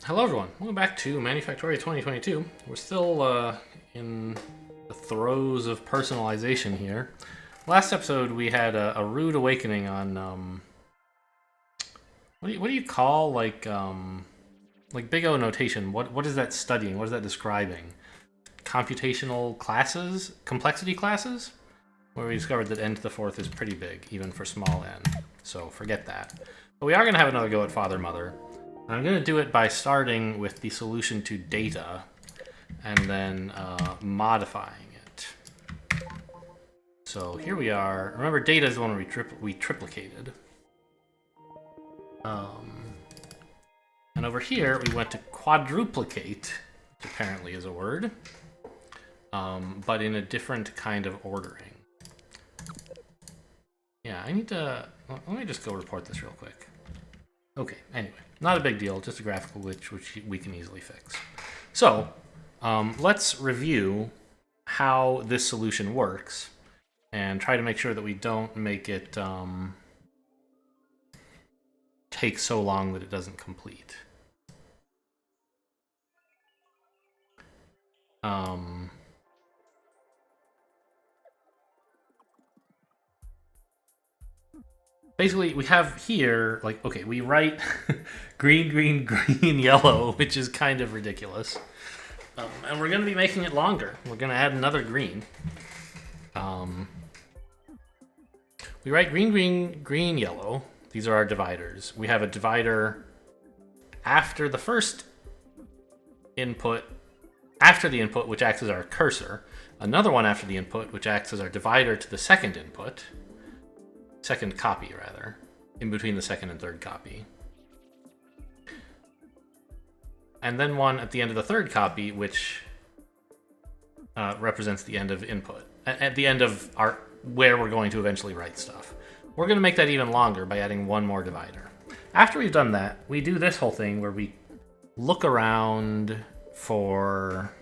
Hello everyone, welcome back to Manufactoria 2022. We're still in the throes of personalization here. Last episode we had a rude awakening on what do you call like big O notation? What is that studying? What is that describing? Computational classes, complexity classes, where we discovered that n to the fourth is pretty big, even for small n. So forget that. But we are going to have another go at father mother. I'm going to do it by starting with the solution to data and then modifying it. So here we are. Remember, data is the one we triplicated. And over here, we went to quadruplicate, which apparently is a word, but in a different kind of ordering. Yeah, I need to... Let me just go report this real quick. Okay, anyway. Not a big deal, just a graphical glitch which we can easily fix. So, let's review how this solution works and try to make sure that we don't make it take so long that it doesn't complete. Basically, we have here, like, okay, we write green, green, green, yellow, which is kind of ridiculous. And we're going to be making it longer. We're going to add another green. We write green, green, green, yellow. These are our dividers. We have a divider after the first input, after the input, which acts as our cursor. Another one after the input, which acts as our divider to the second input. Second copy, rather, in between the second and third copy. And then one at the end of the third copy, which represents the end of input. At the end of our where we're going to eventually write stuff. We're going to make that even longer by adding one more divider. After we've done that, we do this whole thing where we look around for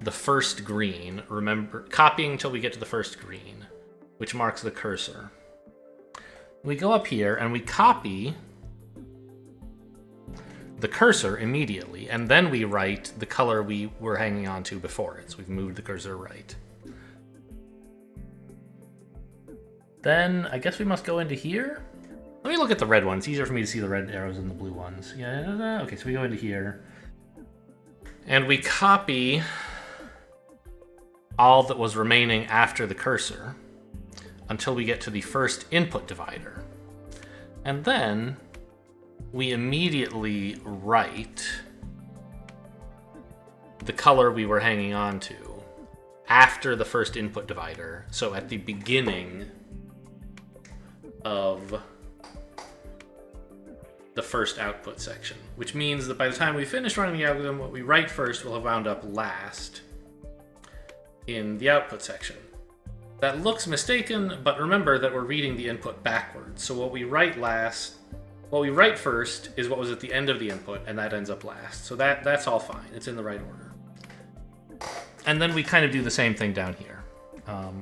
the first green. Remember, copying until we get to the first green, which marks the cursor. We go up here and we copy the cursor immediately, and then we write the color we were hanging on to before it. So we've moved the cursor right. Then I guess we must go into here. Let me look at the red ones. It's easier for me to see the red arrows than the blue ones. Yeah, okay, so we go into here. And we copy all that was remaining after the cursor until we get to the first input divider. And then we immediately write the color we were hanging on to after the first input divider, so at the beginning of the first output section, which means that by the time we finish running the algorithm, what we write first will have wound up last in the output section. That looks mistaken, but remember that we're reading the input backwards. So what we write first is what was at the end of the input, and that ends up last. So that's all fine. It's in the right order. And then we kind of do the same thing down here,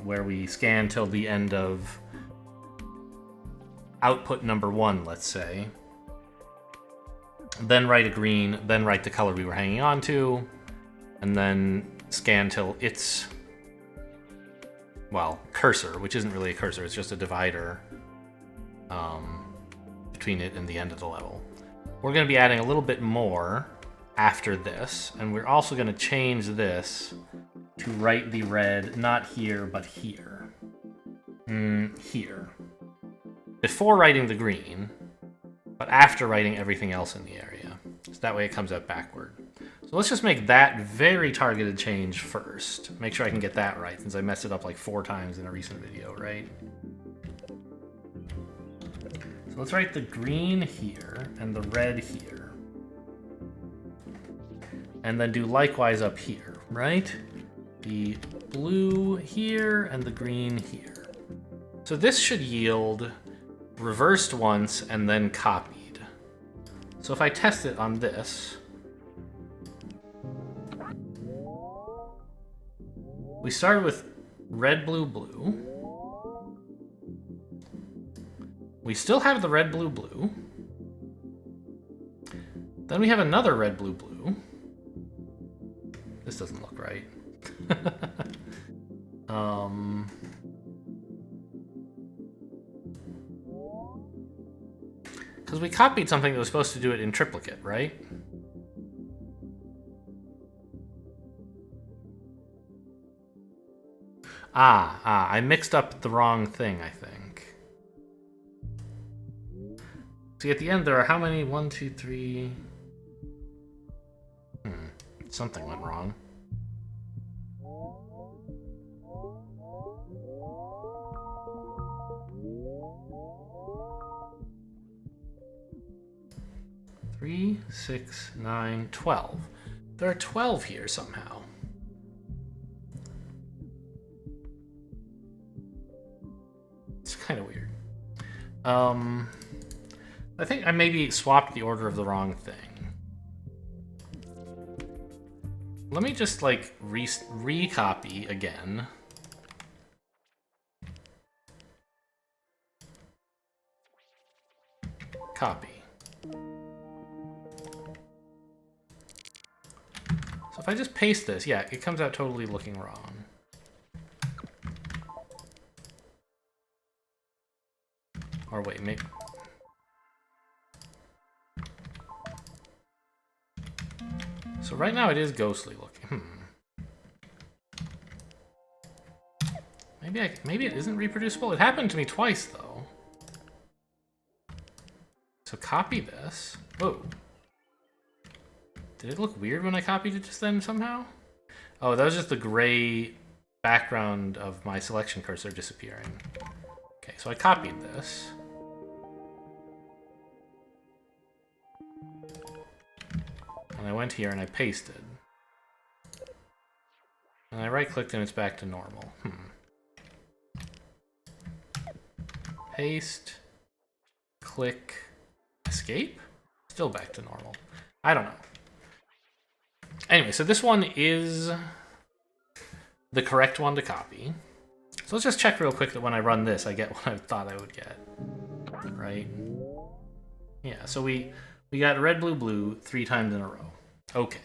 where we scan till the end of output number 1, let's say. Then write a green, then write the color we were hanging on to, and then scan till it's... well, cursor, which isn't really a cursor, it's just a divider between it and the end of the level. We're going to be adding a little bit more after this, and we're also going to change this to write the red, not here, but here. Here. Before writing the green, but after writing everything else in the area. So that way it comes out backward. So let's just make that very targeted change first. Make sure I can get that right, since I messed it up like 4 times in a recent video, right? So let's write the green here and the red here. And then do likewise up here, right? The blue here and the green here. So this should yield reversed once and then copied. So if I test it on this, we started with red, blue, blue. We still have the red, blue, blue. Then we have another red, blue, blue. This doesn't look right. Because we copied something that was supposed to do it in triplicate, right? I mixed up the wrong thing, I think. See, at the end there are how many? 1, 2, 3... Something went wrong. Three, 6, 9, 12. There are 12 here somehow. It's kind of weird. I think I maybe swapped the order of the wrong thing. Let me just, like, recopy again. Copy. So if I just paste this, yeah, it comes out totally looking wrong. Or wait, maybe... So right now it is ghostly looking. Maybe it isn't reproducible. It happened to me twice though. So copy this. Whoa. Did it look weird when I copied it just then somehow? Oh, that was just the gray background of my selection cursor disappearing. Okay, so I copied this. And I went here and I pasted. And I right-clicked and it's back to normal. Paste. Click. Escape? Still back to normal. I don't know. Anyway, so this one is the correct one to copy. So let's just check real quick that when I run this, I get what I thought I would get. Right? Yeah, so we got red, blue, blue 3 times in a row. Okay.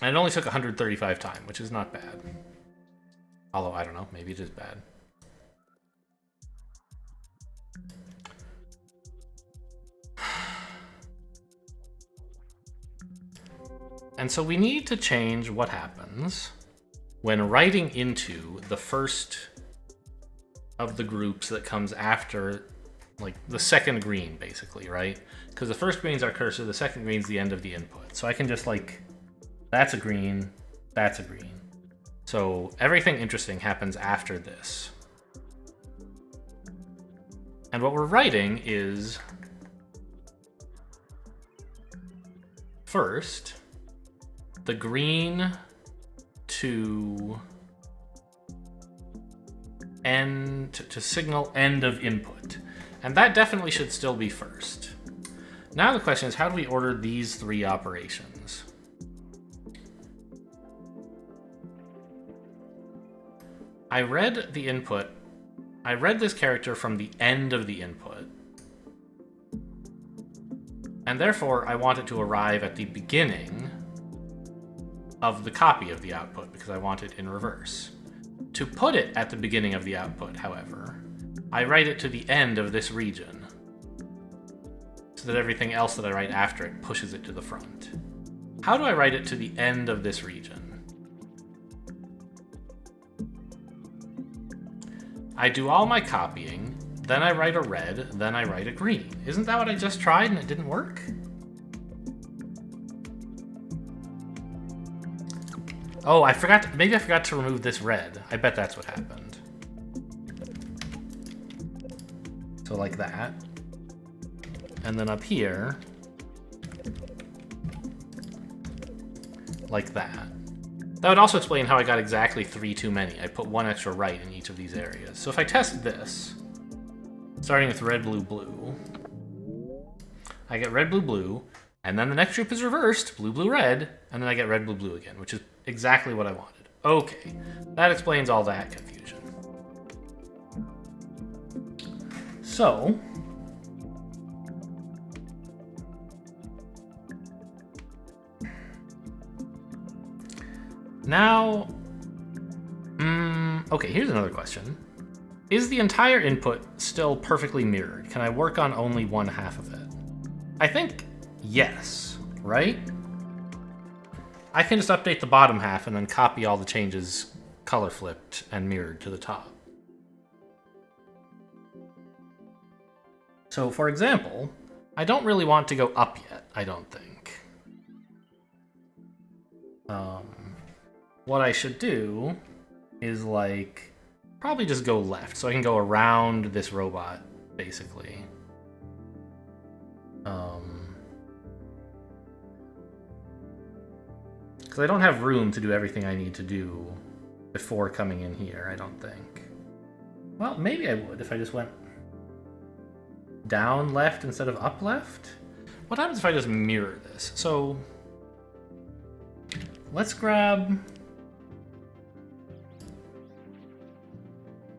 And it only took 135 time, which is not bad. Although, I don't know, maybe it is bad. And so we need to change what happens when writing into the first of the groups that comes after, like, the second green, basically, right? Because the first green's our cursor, the second green's the end of the input. So I can just, like, that's a green, that's a green. So everything interesting happens after this. And what we're writing is first the green to end to signal end of input. And that definitely should still be first. Now the question is, how do we order these 3 operations? I read the input. I read this character from the end of the input. And therefore, I want it to arrive at the beginning of the copy of the output, because I want it in reverse. To put it at the beginning of the output, however, I write it to the end of this region, so that everything else that I write after it pushes it to the front. How do I write it to the end of this region? I do all my copying, then I write a red, then I write a green. Isn't that what I just tried and it didn't work? Oh, maybe I forgot to remove this red. I bet that's what happened. So like that. And then up here, like that. That would also explain how I got exactly 3 too many. I put 1 extra right in each of these areas. So if I test this, starting with red, blue, blue, I get red, blue, blue, and then the next group is reversed, blue, blue, red, and then I get red, blue, blue again, which is exactly what I wanted. Okay, that explains all that confusion. So, Now, okay, here's another question. Is the entire input still perfectly mirrored? Can I work on only one half of it? I think yes, right? I can just update the bottom half and then copy all the changes color flipped and mirrored to the top. So for example, I don't really want to go up yet, I don't think. What I should do is like probably just go left so I can go around this robot basically. Because I don't have room to do everything I need to do before coming in here, I don't think. Well, maybe I would if I just went down left instead of up left. What happens if I just mirror this? So let's grab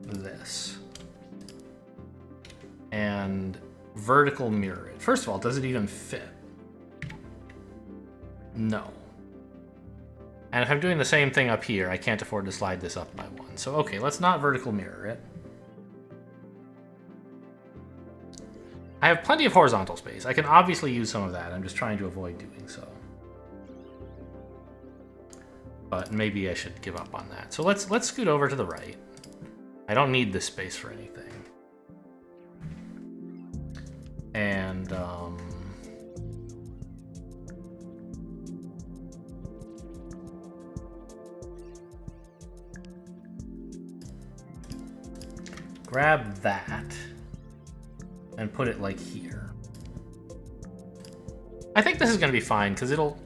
this and vertical mirror it. First of all, does it even fit? No. And if I'm doing the same thing up here, I can't afford to slide this up by one. So okay, let's not vertical mirror it. I have plenty of horizontal space. I can obviously use some of that. I'm just trying to avoid doing so. But maybe I should give up on that. So let's scoot over to the right. I don't need this space for anything. And grab that and put it like here. I think this is going to be fine because it'll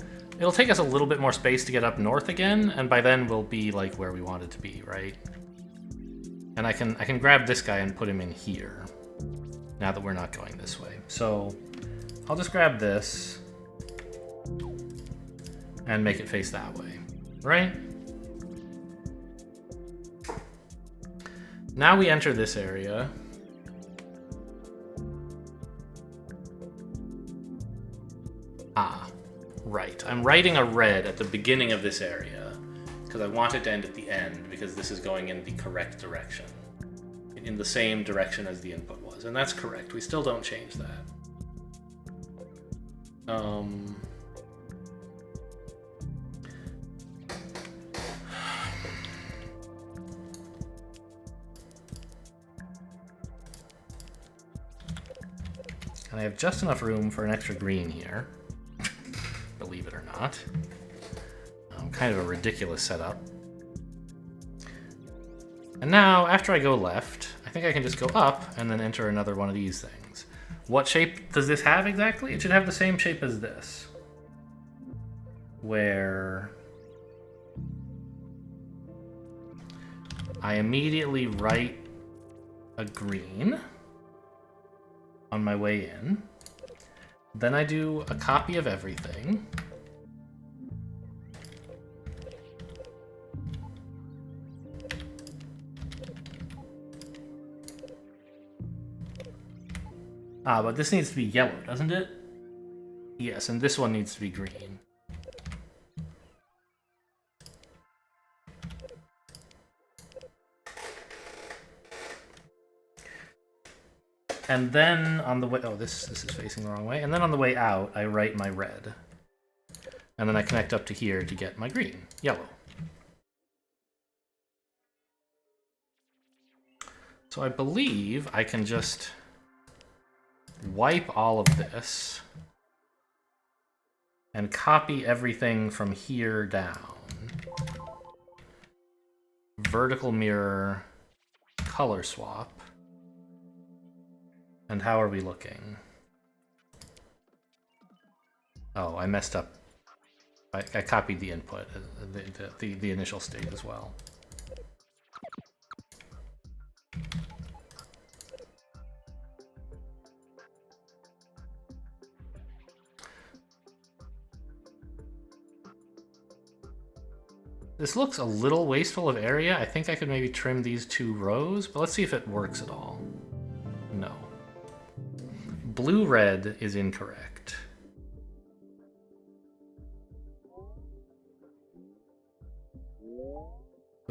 take us a little bit more space to get up north again, and by then we'll be like where we want it to be, right? And I can grab this guy and put him in here now that we're not going this way. So I'll just grab this and make it face that way, right? Now we enter this area. Ah, right. I'm writing a red at the beginning of this area because I want it to end at the end because this is going in the correct direction. In the same direction as the input was. And that's correct. We still don't change that. And I have just enough room for an extra green here. Believe it or not. Kind of a ridiculous setup. And now, after I go left, I think I can just go up and then enter another one of these things. What shape does this have exactly? It should have the same shape as this. Where I immediately write a green on my way in. Then I do a copy of everything. Ah, but this needs to be yellow, doesn't it? Yes, and this one needs to be green. And then on the way... Oh, this is facing the wrong way. And then on the way out, I write my red. And then I connect up to here to get my green, yellow. So I believe I can just wipe all of this and copy everything from here down. Vertical mirror, color swap. And how are we looking? Oh, I messed up. I copied the input, the initial state as well. This looks a little wasteful of area. I think I could maybe trim these 2 rows, but let's see if it works at all. No. Blue-red is incorrect.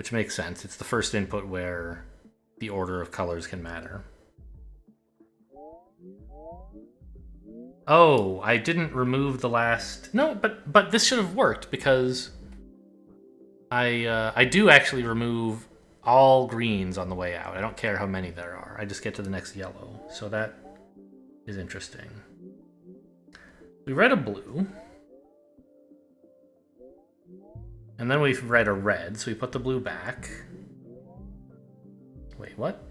which makes sense. It's the first input where the order of colors can matter. Oh, I didn't remove the last... No, but this should have worked because I do actually remove all greens on the way out. I don't care how many there are. I just get to the next yellow. So that is interesting. We read a blue. And then we've read a red, so we put the blue back. Wait, what?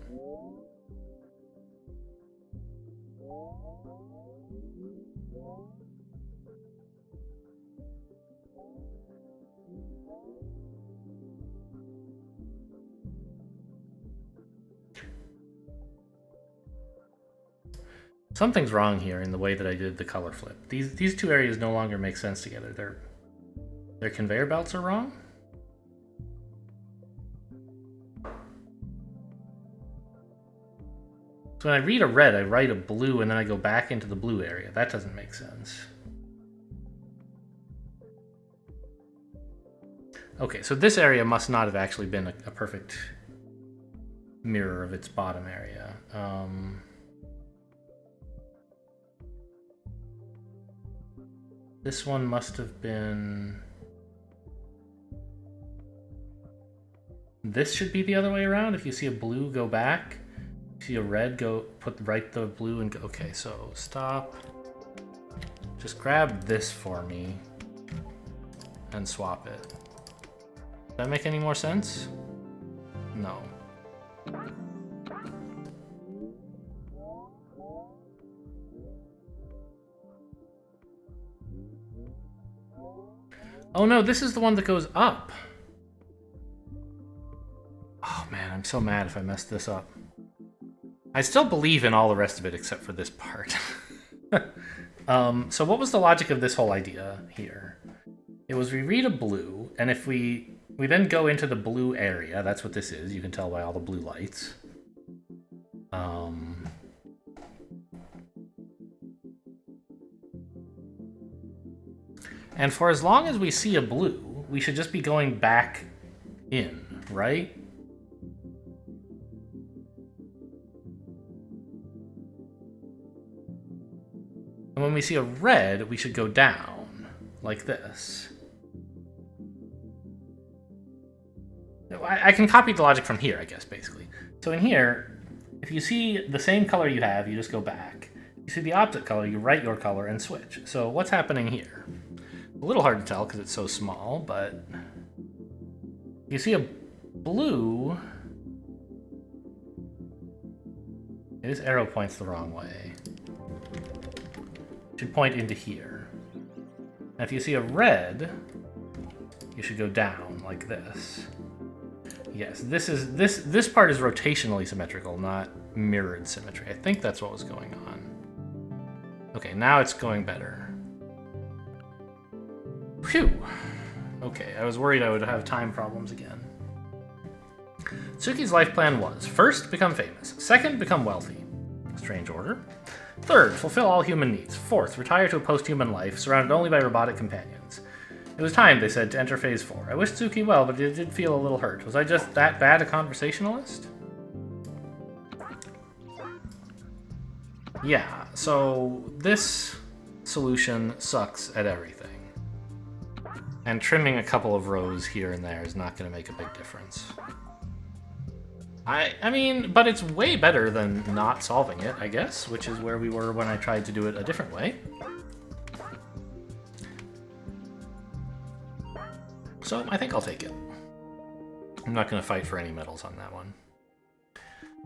Something's wrong here in the way that I did the color flip. These two areas no longer make sense together. Their conveyor belts are wrong? So when I read a red, I write a blue and then I go back into the blue area. That doesn't make sense. Okay, so this area must not have actually been a perfect mirror of its bottom area. This one must have been... This should be the other way around. If you see a blue, go back. If you see a red, go write the blue and go. Okay, so stop. Just grab this for me and swap it. Does that make any more sense? No. Oh no, this is the one that goes up. Oh man, I'm so mad if I messed this up. I still believe in all the rest of it except for this part. So what was the logic of this whole idea here? It was we read a blue, and if we then go into the blue area, that's what this is, you can tell by all the blue lights. And for as long as we see a blue, we should just be going back in, right? And when we see a red, we should go down, like this. I can copy the logic from here, I guess, basically. So in here, if you see the same color you have, you just go back. You see the opposite color, you write your color and switch. So what's happening here? A little hard to tell because it's so small, but you see a blue. This arrow points the wrong way. It should point into here. And if you see a red, you should go down like this. Yes, this part is rotationally symmetrical, not mirrored symmetry. I think that's what was going on. Okay, now it's going better. Phew. Okay, I was worried I would have time problems again. Tsuki's life plan was, first, become famous. Second, become wealthy. Strange order. Third, fulfill all human needs. Fourth, retire to a post-human life, surrounded only by robotic companions. It was time, they said, to enter Phase 4. I wished Tsuki well, but it did feel a little hurt. Was I just that bad a conversationalist? Yeah, so this solution sucks at everything. And trimming a couple of rows here and there is not going to make a big difference. I mean, but it's way better than not solving it, I guess, which is where we were when I tried to do it a different way. So I think I'll take it. I'm not going to fight for any medals on that one.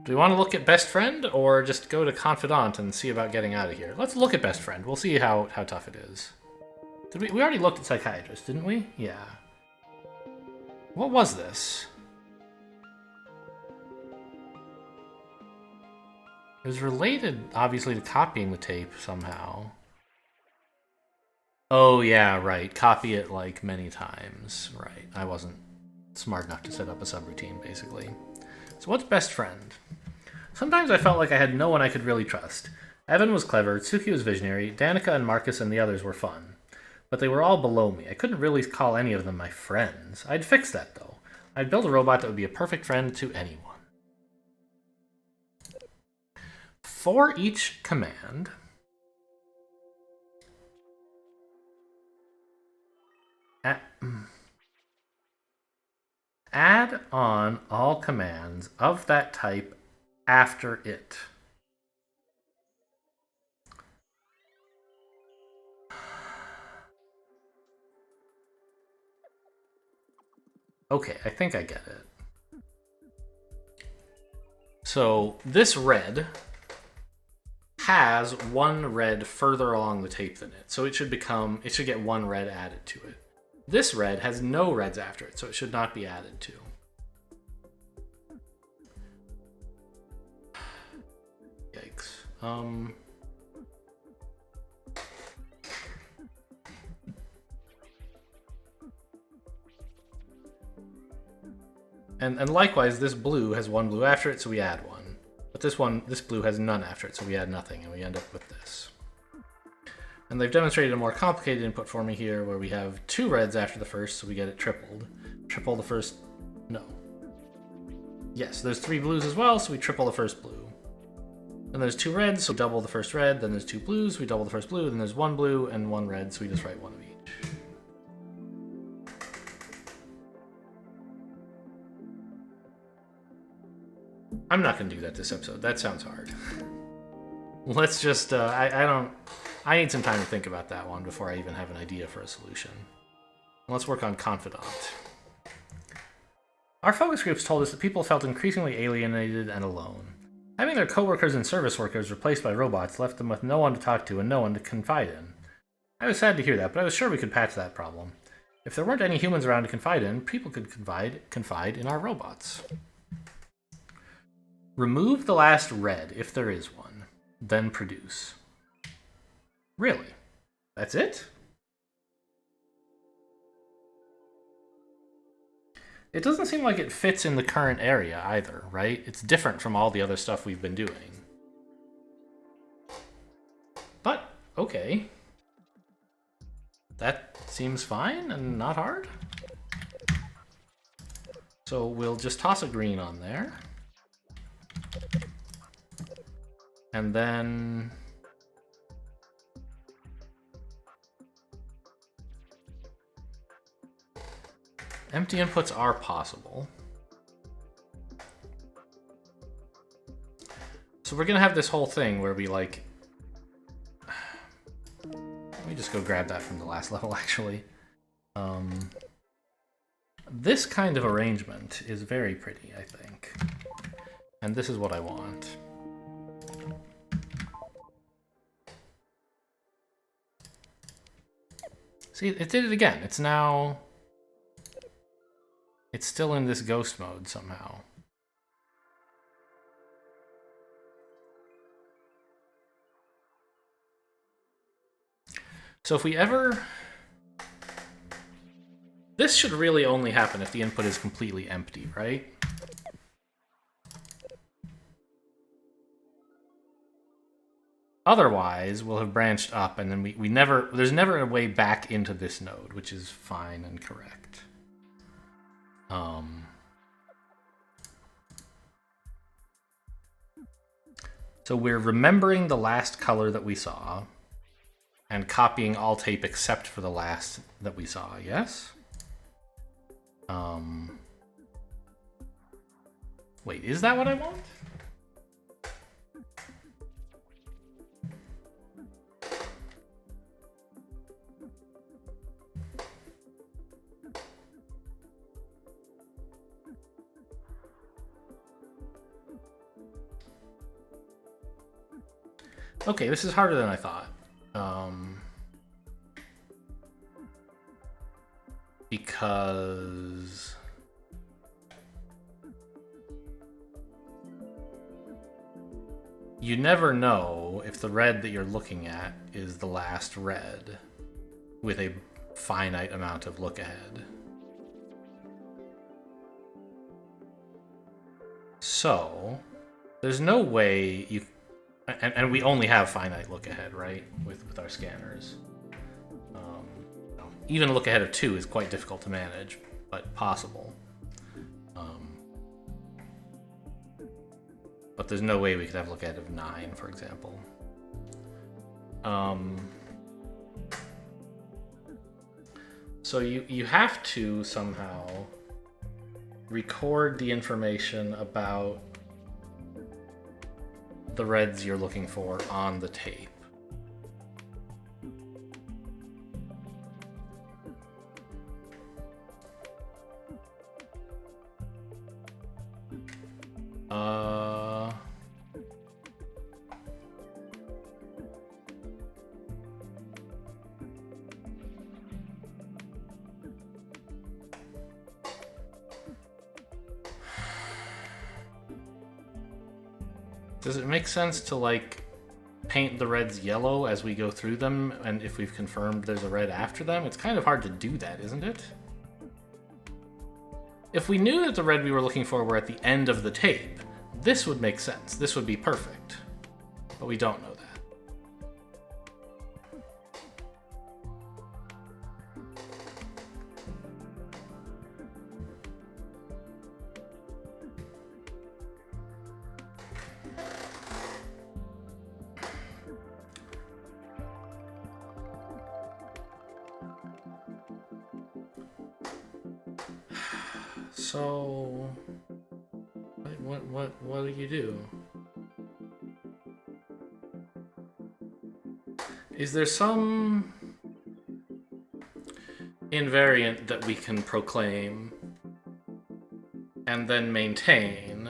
Do we want to look at Best Friend, or just go to Confidant and see about getting out of here? Let's look at Best Friend. We'll see how tough it is. Did we already looked at Psychiatrist, didn't we? Yeah. What was this? It was related, obviously, to copying the tape somehow. Oh, yeah, right. Copy it, like, many times. Right. I wasn't smart enough to set up a subroutine, basically. So what's Best Friend? Sometimes I felt like I had no one I could really trust. Evan was clever, Tsuki was visionary, Danica and Marcus and the others were fun. But they were all below me. I couldn't really call any of them my friends. I'd fix that, though. I'd build a robot that would be a perfect friend to anyone. For each command, add on all commands of that type after it. Okay, I think I get it. So this red has one red further along the tape than it. So it should get one red added to it. This red has no reds after it, so it should not be added to. Yikes. And likewise, this blue has one blue after it, so we add one. But this blue has none after it, so we add nothing, and we end up with this. And they've demonstrated a more complicated input for me here, where we have two reds after the first, so we get it tripled. Triple the first... no. Yes, there's three blues as well, so we triple the first blue. Then there's two reds, so we double the first red. Then there's two blues, we double the first blue. Then there's one blue and one red, so we just write one of each. I'm not going to do that this episode. That sounds hard. Let's just... I need some time to think about that one before I even have an idea for a solution. Let's work on Confidant. Our focus groups told us that people felt increasingly alienated and alone. Having their coworkers and service workers replaced by robots left them with no one to talk to and no one to confide in. I was sad to hear that, but I was sure we could patch that problem. If there weren't any humans around to confide in, people could confide in our robots. Remove the last red, if there is one, then produce. Really? That's it? It doesn't seem like it fits in the current area either, right? It's different from all the other stuff we've been doing. But, okay. That seems fine and not hard. So we'll just toss a green on there. And then... empty inputs are possible. So we're gonna have this whole thing where we like... let me just go grab that from the last level, actually. This kind of arrangement is very pretty, I think. And this is what I want. See, it did it again. It's now... it's still in this ghost mode somehow. So if we ever... this should really only happen if the input is completely empty, right? Otherwise, we'll have branched up, and then we never... there's never a way back into this node, which is fine and correct. So we're remembering the last color that we saw, and copying all tape except for the last that we saw, yes? Wait, is that what I want? Okay, this is harder than I thought. Because... you never know if the red that you're looking at is the last red with a finite amount of look ahead. So, there's no way you... and we only have finite look ahead, right? With our scanners. Even look ahead of 2 is quite difficult to manage, but possible. But there's no way we could have lookahead of 9, for example. So you have to somehow record the information about the reds you're looking for on the tape. Does it make sense to, like, paint the reds yellow as we go through them, and if we've confirmed there's a red after them? It's kind of hard to do that, isn't it? If we knew that the red we were looking for were at the end of the tape, this would make sense. This would be perfect. But we don't know that. So, what do you do? Is there some invariant that we can proclaim and then maintain,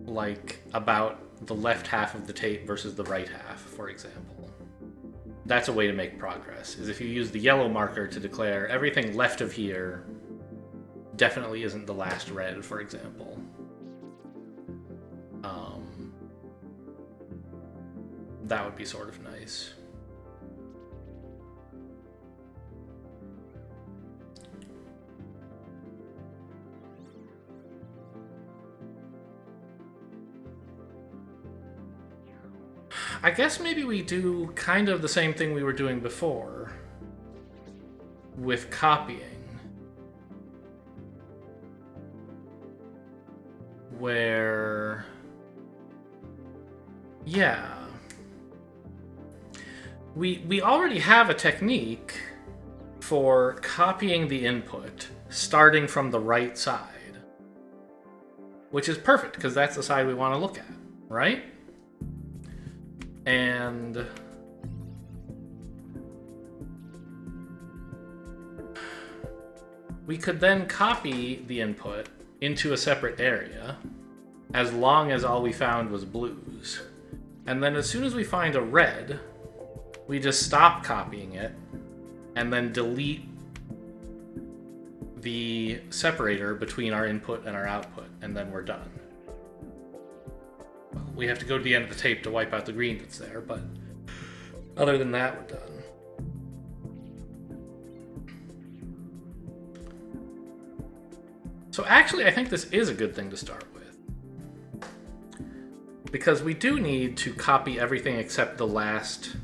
like about the left half of the tape versus the right half, for example? That's a way to make progress, is if you use the yellow marker to declare everything left of here definitely isn't the last red, for example. That would be sort of nice. I guess maybe we do kind of the same thing we were doing before with copying. Where, yeah, we already have a technique for copying the input starting from the right side, which is perfect because that's the side we want to look at, right? And we could then copy the input into a separate area, as long as all we found was blues. And then as soon as we find a red, we just stop copying it, and then delete the separator between our input and our output, and then we're done. We have to go to the end of the tape to wipe out the green that's there, but other than that, we're done. So actually, I think this is a good thing to start with. Because we do need to copy everything except the last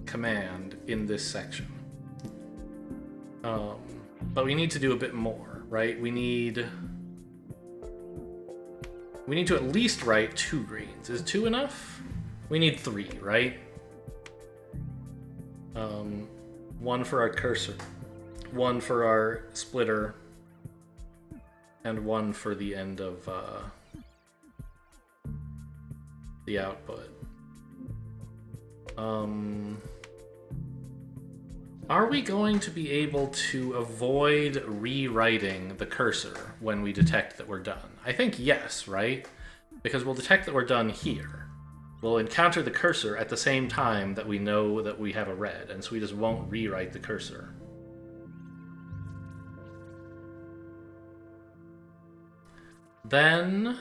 command in this section. But we need to do a bit more, right? We need to at least write 2 greens. Is 2 enough? We need 3, right? 1 for our cursor, 1 for our splitter, and 1 for the end of the output. Are we going to be able to avoid rewriting the cursor when we detect that we're done? I think yes, right? Because we'll detect that we're done here. We'll encounter the cursor at the same time that we know that we have a red, and so we just won't rewrite the cursor. Then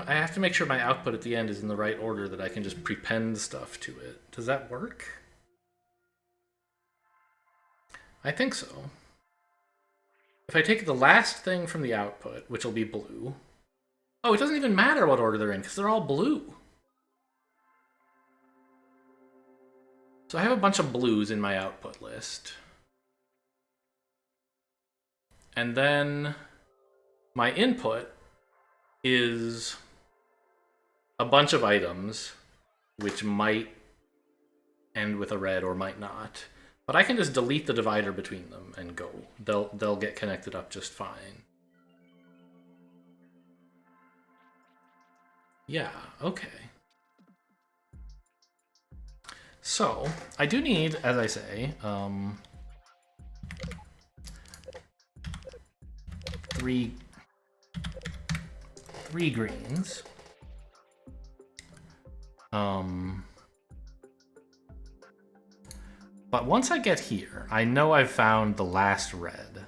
I have to make sure my output at the end is in the right order that I can just prepend stuff to it. Does that work? I think so. If I take the last thing from the output, which will be blue... Oh, it doesn't even matter what order they're in, because they're all blue. So I have a bunch of blues in my output list. And then my input is a bunch of items, which might end with a red or might not. But I can just delete the divider between them and go. They'll get connected up just fine. Yeah, okay. So, I do need, as I say, three greens. But once I get here, I know I've found the last red.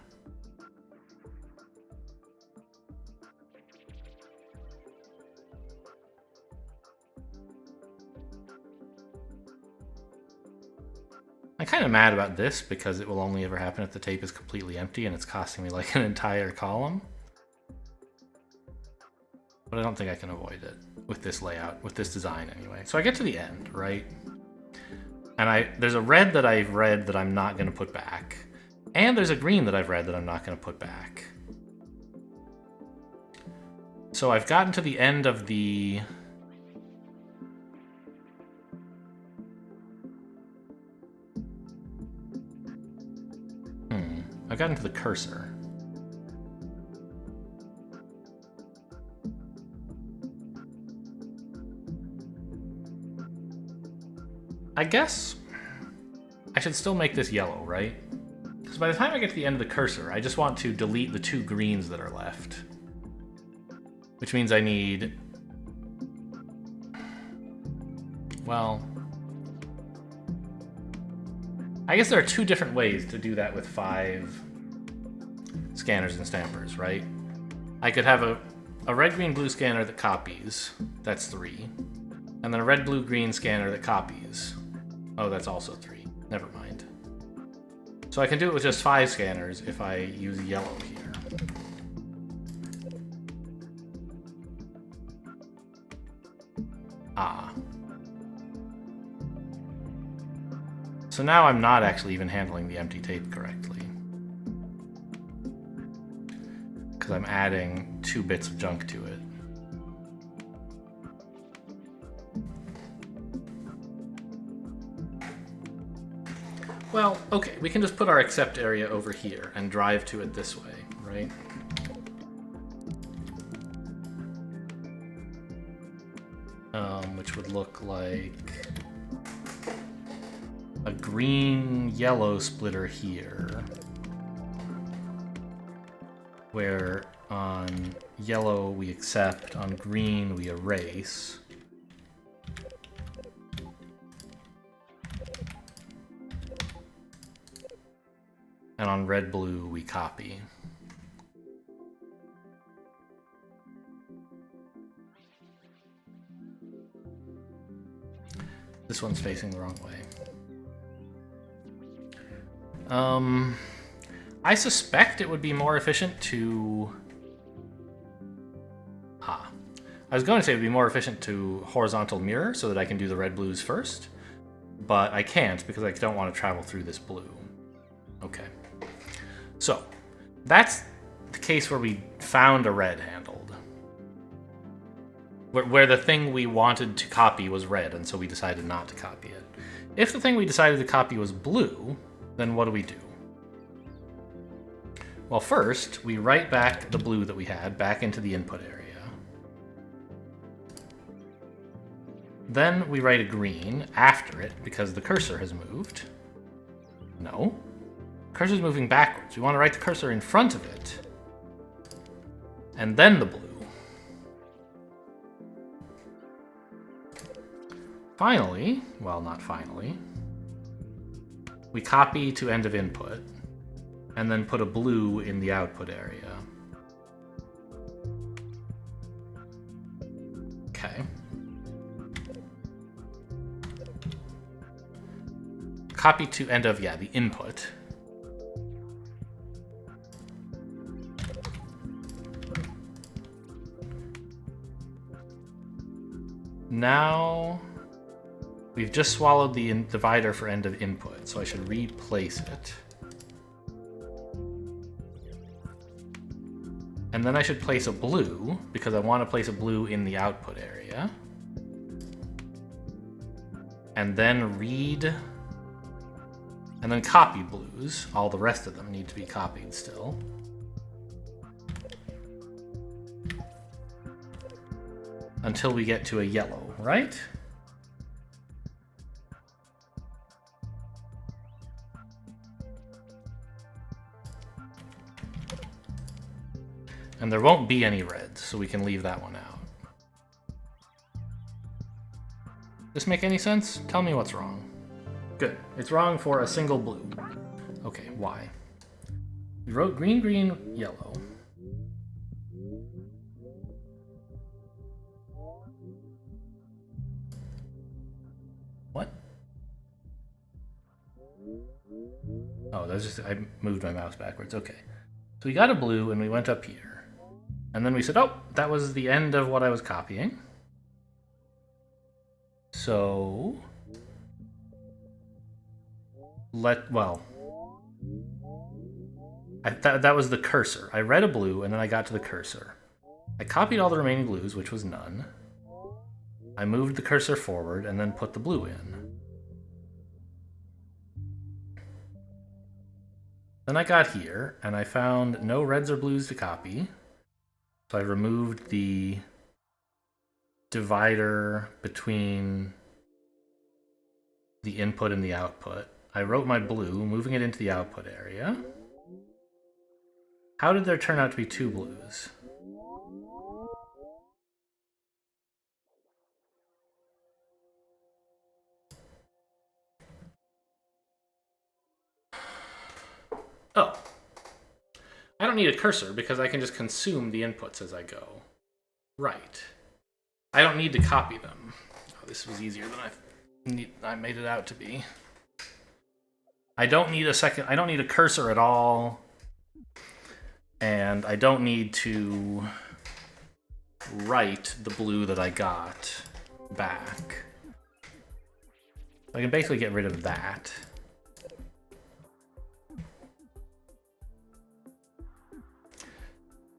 I'm kind of mad about this because it will only ever happen if the tape is completely empty and it's costing me like an entire column. But I don't think I can avoid it with this layout, with this design anyway. So I get to the end, right? And there's a red that I've read that I'm not going to put back. And there's a green that I've read that I'm not going to put back. So I've gotten to the end of the... I've gotten to the cursor. I guess I should still make this yellow, right? Because by the time I get to the end of the cursor, I just want to delete the two greens that are left. Which means I need... Well... I guess there are two different ways to do that with 5 scanners and stampers, right? I could have a red, green, blue scanner that copies. That's 3. And then a red, blue, green scanner that copies. Oh, that's also 3. Never mind. So I can do it with just 5 scanners if I use yellow here. Ah. So now I'm not actually even handling the empty tape correctly. Because I'm adding 2 bits of junk to it. Well, okay, we can just put our accept area over here and drive to it this way, right? Which would look like a green-yellow splitter here, where on yellow we accept, on green we erase. And on red-blue we copy. This one's facing the wrong way. I suspect it would be more efficient to... I was going to say it would be more efficient to horizontal mirror so that I can do the red blues first, but I can't because I don't want to travel through this blue. Okay. So, that's the case where we found a red handled. Where the thing we wanted to copy was red, and so we decided not to copy it. If the thing we decided to copy was blue, then what do we do? Well, first, we write back the blue that we had back into the input area. Then we write a green after it because the cursor has moved. No. Cursor's moving backwards. We want to write the cursor in front of it. And then the blue. Finally, well, not finally, we copy to end of input, and then put a blue in the output area. Okay. Copy to end of, yeah, the input. now we've just swallowed the divider for end of input, so I should replace it. And then I should place a blue, because I want to place a blue in the output area. And then read, and then copy blues. All the rest of them need to be copied still. Until we get to a yellow, right? And there won't be any reds, so we can leave that one out. This make any sense? Tell me what's wrong. Good. It's wrong for a single blue. Okay, why? We wrote green, green, yellow. What? Oh, that's just, I moved my mouse backwards. Okay. So we got a blue and we went up here. And then we said, oh, that was the end of what I was copying. So, that was the cursor. I read a blue and then I got to the cursor. I copied all the remaining blues, which was none. I moved the cursor forward and then put the blue in. Then I got here and I found no reds or blues to copy. So I removed the divider between the input and the output. I wrote my blue, moving it into the output area. How did there turn out to be two blues? Oh. I don't need a cursor because I can just consume the inputs as I go. Right. I don't need to copy them. Oh, this was easier than I made it out to be. I don't need a cursor at all. And I don't need to write the blue that I got back. I can basically get rid of that.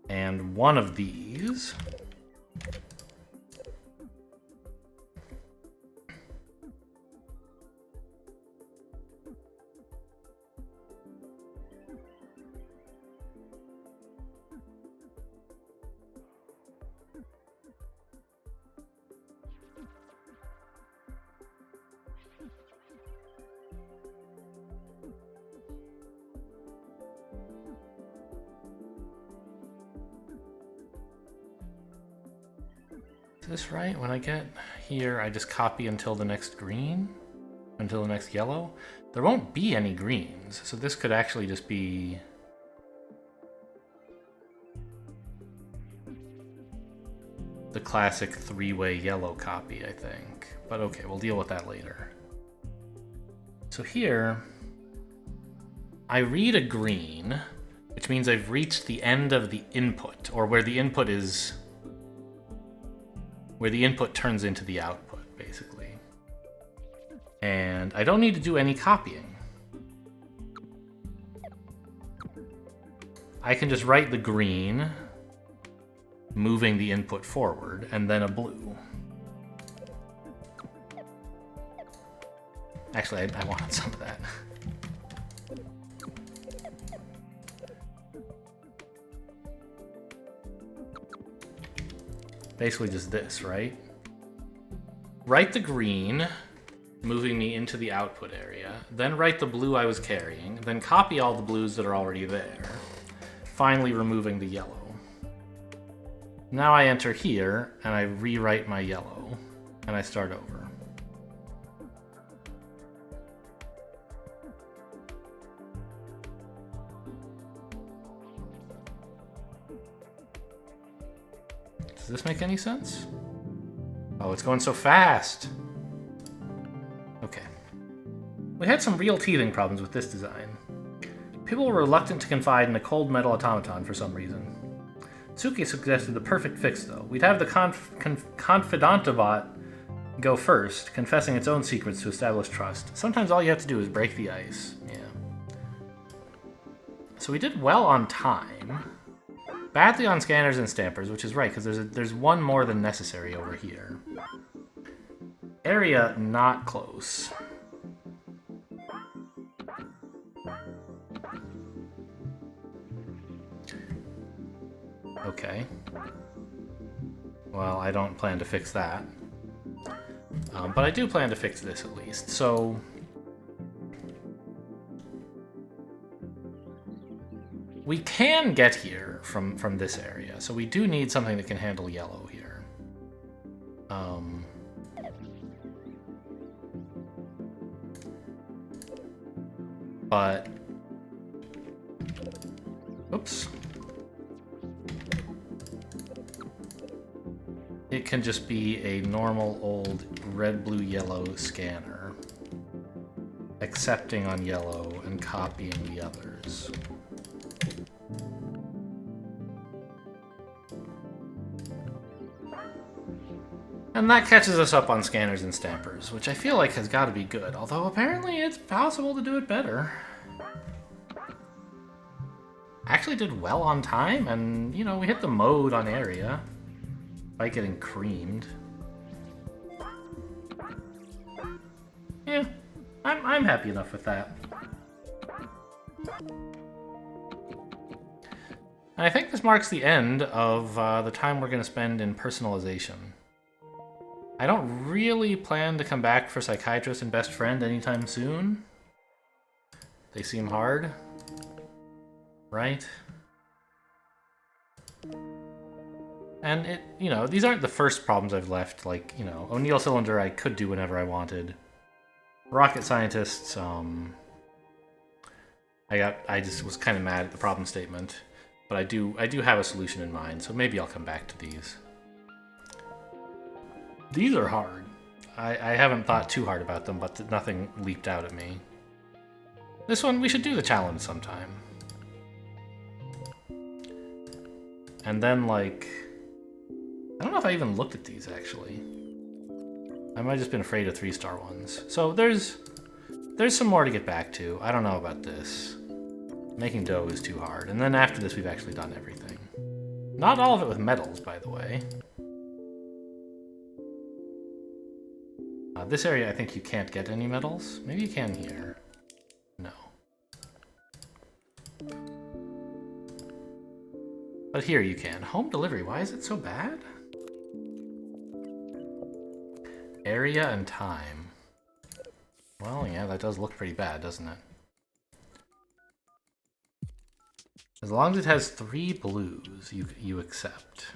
And one of these Is this right? When I get here, I just copy until the next green? Until the next yellow? There won't be any greens, so this could actually just be... the classic three-way yellow copy, I think. But okay, we'll deal with that later. So here, I read a green, which means I've reached the end of the input, or where the input is... where the input turns into the output, basically. And I don't need to do any copying. I can just write the green, moving the input forward, and then a blue. Actually, I wanted some of that. Basically just this, right? Write the green, moving me into the output area, then write the blue I was carrying, then copy all the blues that are already there, finally removing the yellow. Now I enter here, and I rewrite my yellow, and I start over. Does this make any sense? Oh, it's going so fast. Okay. We had some real teething problems with this design. People were reluctant to confide in a cold metal automaton for some reason. Suki suggested the perfect fix, though. We'd have the Confidant bot go first, confessing its own secrets to establish trust. Sometimes all you have to do is break the ice. Yeah. So we did well on time. Badly on scanners and stampers, which is right, because there's one more than necessary over here. Area, not close. Okay. Well, I don't plan to fix that. But I do plan to fix this at least, so... We can get here from this area, so we do need something that can handle yellow here. But... Oops. It can just be a normal old red, blue, yellow scanner. Accepting on yellow and copying the others. And that catches us up on scanners and stampers, which I feel like has got to be good, although apparently it's possible to do it better. Actually did well on time, and, you know, we hit the mode on area. By getting creamed. Yeah, I'm happy enough with that. And I think this marks the end of the time we're going to spend in personalization. I don't really plan to come back for Psychiatrist and Best Friend anytime soon. They seem hard. Right? And it, you know, these aren't the first problems I've left. Like, you know, O'Neill Cylinder I could do whenever I wanted. Rocket Scientists, I just was kind of mad at the problem statement. But I do have a solution in mind, so maybe I'll come back to these. These are hard. I haven't thought too hard about them, but nothing leaped out at me. This one, we should do the challenge sometime. And then, like... I don't know if I even looked at these, actually. I might have just been afraid of 3-star ones. So there's some more to get back to. I don't know about this. Making dough is too hard. And then after this, we've actually done everything. Not all of it with metals, by the way. This area, I think you can't get any metals. Maybe you can here. No. But here you can. Home delivery, why is it so bad? Area and time. Well, yeah, that does look pretty bad, doesn't it? As long as it has 3 blues, you accept.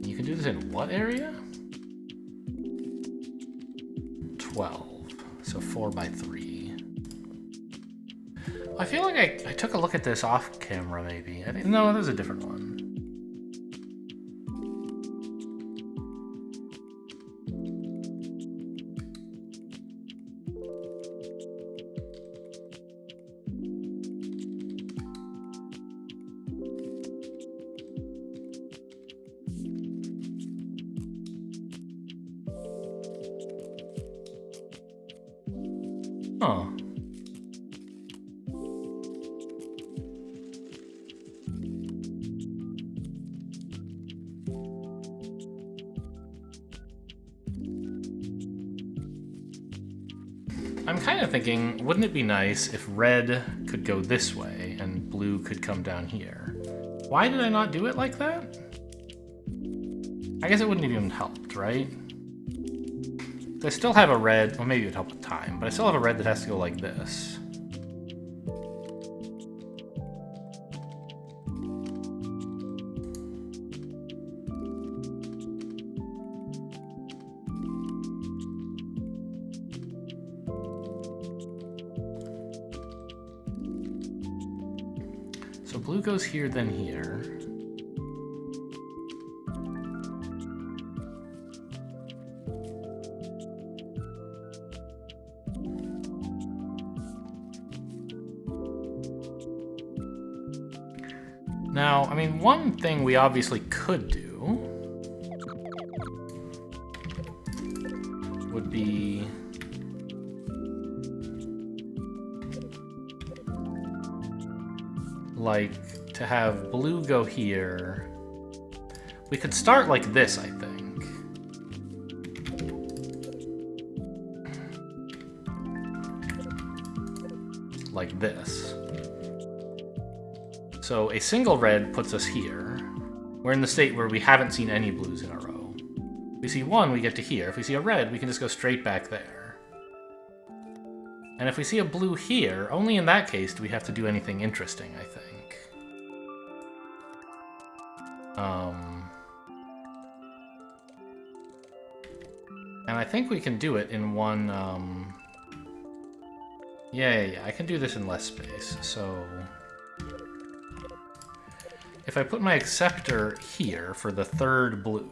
You can do this in what area? 12. So 4 by 3. I feel like I took a look at this off camera, maybe. No, there's a different one. Huh. I'm kind of thinking, wouldn't it be nice if red could go this way and blue could come down here? Why did I not do it like that? I guess it wouldn't have even helped, right? I still have a red, well maybe it would help with time, but I still have a red that has to go like this. So blue goes here, then here. Now, I mean, one thing we obviously could do would be like to have blue go here. We could start like this, I think. Like this. So a single red puts us here. We're in the state where we haven't seen any blues in a row. If we see one, we get to here. If we see a red, we can just go straight back there. And if we see a blue here, only in that case do we have to do anything interesting, I think. And I think we can do it in one, yeah, I can do this in less space. So if I put my acceptor here for the third blue,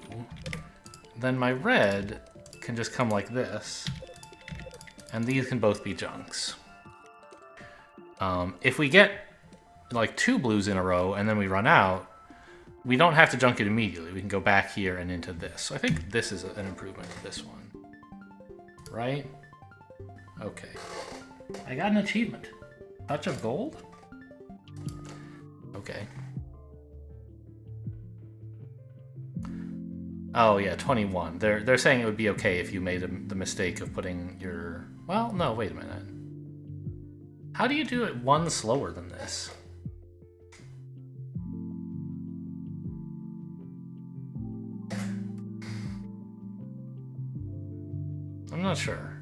then my red can just come like this, and these can both be junks. If we get like 2 blues in a row and then we run out, we don't have to junk it immediately. We can go back here and into this. So I think this is an improvement to this one. Right? Okay. I got an achievement. Touch of gold? Okay. Oh yeah, 21. They're saying it would be okay if you made the mistake of putting your... Well, no, wait a minute. How do you do it one slower than this? I'm not sure.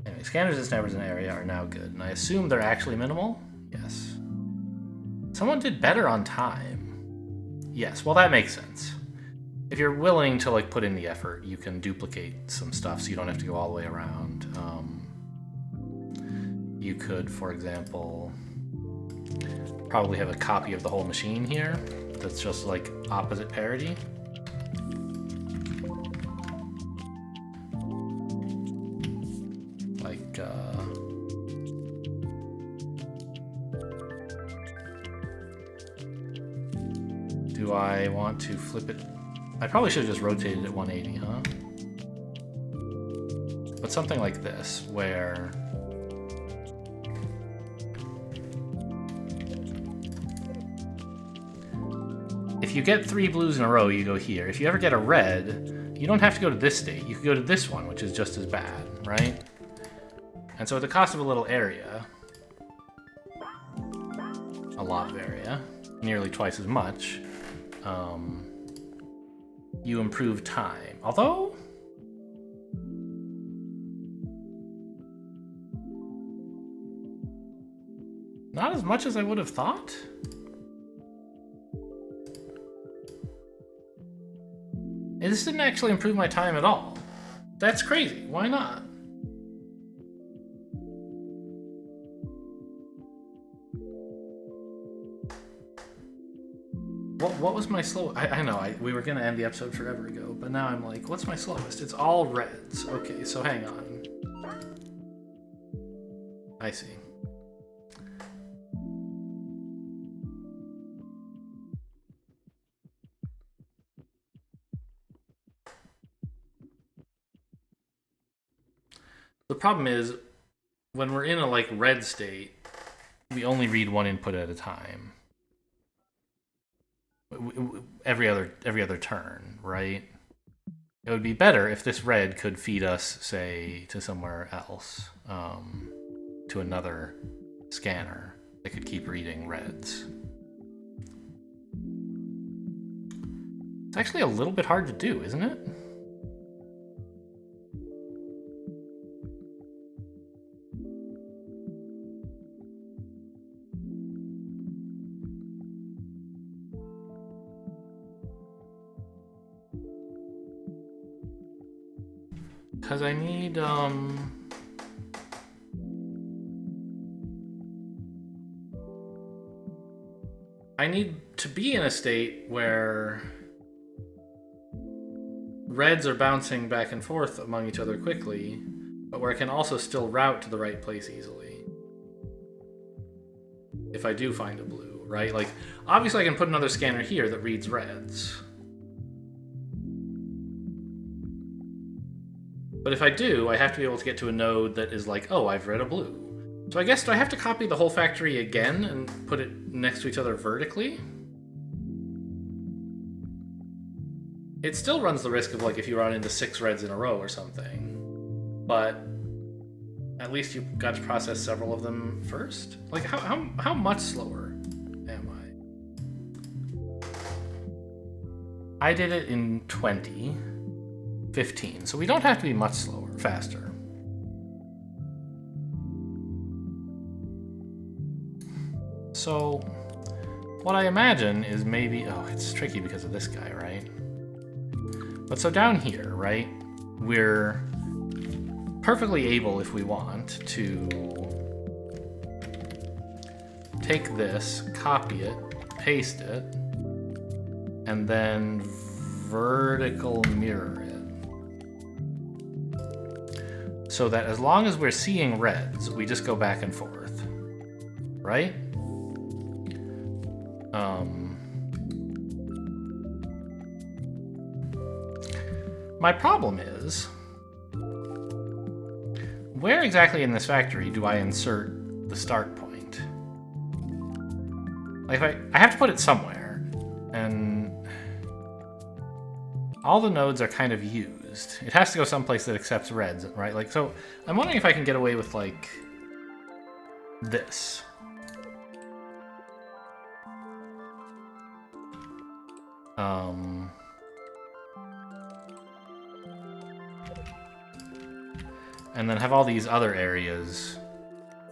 Anyway, scanners and snappers in the area are now good, and I assume they're actually minimal? Yes. Someone did better on time. Yes, well that makes sense. If you're willing to like put in the effort, you can duplicate some stuff so you don't have to go all the way around. You could, for example, probably have a copy of the whole machine here that's just like opposite parity. Do I want to flip it? I probably should have just rotated it 180, huh? But something like this, where if you get 3 blues in a row, you go here. If you ever get a red, you don't have to go to this state. You could go to this one, which is just as bad, right? And so at the cost of a little area, a lot of area, nearly twice as much, you improve time. Although, not as much as I would have thought. This didn't actually improve my time at all. That's crazy. Why not? What was my slow? I know, we were going to end the episode forever ago, but now I'm like, what's my slowest? It's all reds. Okay, so hang on. I see. The problem is, when we're in a like red state, we only read one input at a time. Every other turn, right? It would be better if this red could feed us, say, to somewhere else, to another scanner that could keep reading reds. It's actually a little bit hard to do, isn't it? Because I need, I need to be in a state where reds are bouncing back and forth among each other quickly, but where I can also still route to the right place easily. if I do find a blue, right? Like, obviously I can put another scanner here that reads reds. But if I do, I have to be able to get to a node that is like, oh, I've read a blue. So I guess, do I have to copy the whole factory again and put it next to each other vertically? It still runs the risk of, like, if you run into 6 reds in a row or something. But at least you got to process several of them first? Like, how much slower am I? I did it in 2015, so we don't have to be much slower, faster. So, what I imagine is maybe... Oh, it's tricky because of this guy, right? But so down here, right, we're perfectly able, if we want, to take this, copy it, paste it, and then vertical mirror it. So that as long as we're seeing reds, we just go back and forth, right? My problem is, where exactly in this factory do I insert the start point? Like, I have to put it somewhere, and all the nodes are kind of used. It has to go someplace that accepts reds, right? Like, so I'm wondering if I can get away with, like, this. And then have all these other areas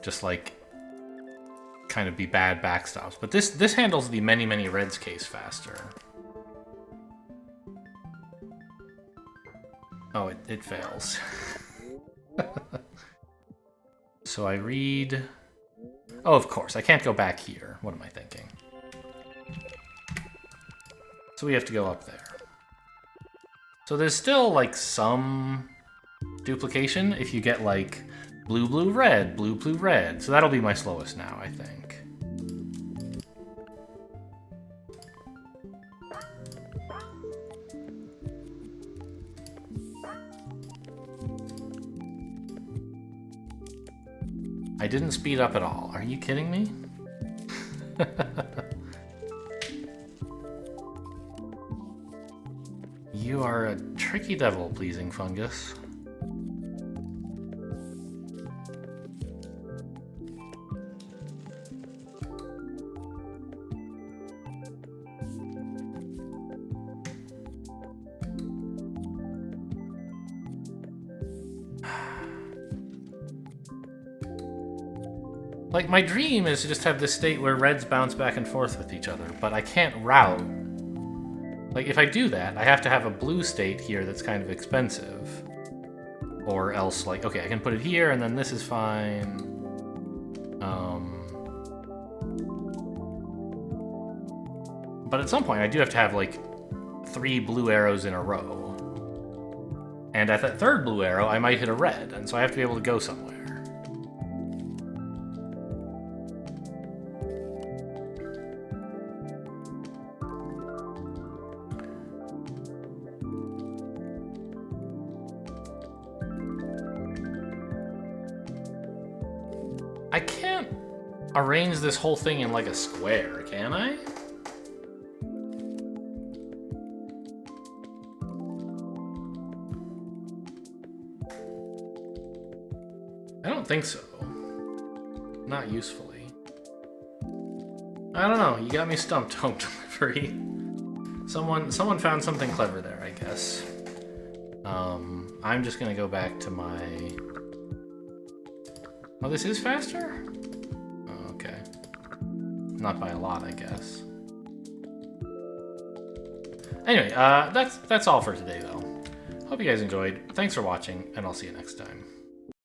just, like, kind of be bad backstops. But this handles the many, many reds case faster. Oh, it fails. So I read... Oh, of course, I can't go back here. What am I thinking? So we have to go up there. So there's still, like, some duplication if you get, like, blue, blue, red, blue, blue, red. So that'll be my slowest now, I think. I didn't speed up at all. Are you kidding me? You are a tricky devil-pleasing fungus. Like, my dream is to just have this state where reds bounce back and forth with each other, but I can't route. Like, if I do that, I have to have a blue state here that's kind of expensive. Or else, like, okay, I can put it here, and then this is fine. But at some point, I do have to have, like, 3 blue arrows in a row. And at that third blue arrow, I might hit a red, and so I have to be able to go somewhere. I can't arrange this whole thing in, like, a square, can I? I don't think so. Not usefully. I don't know, you got me stumped, home delivery. Someone found something clever there, I guess. I'm just gonna go back to my... Oh, this is faster? Oh, okay. Not by a lot, I guess. Anyway, that's all for today, though. Hope you guys enjoyed. Thanks for watching, and I'll see you next time.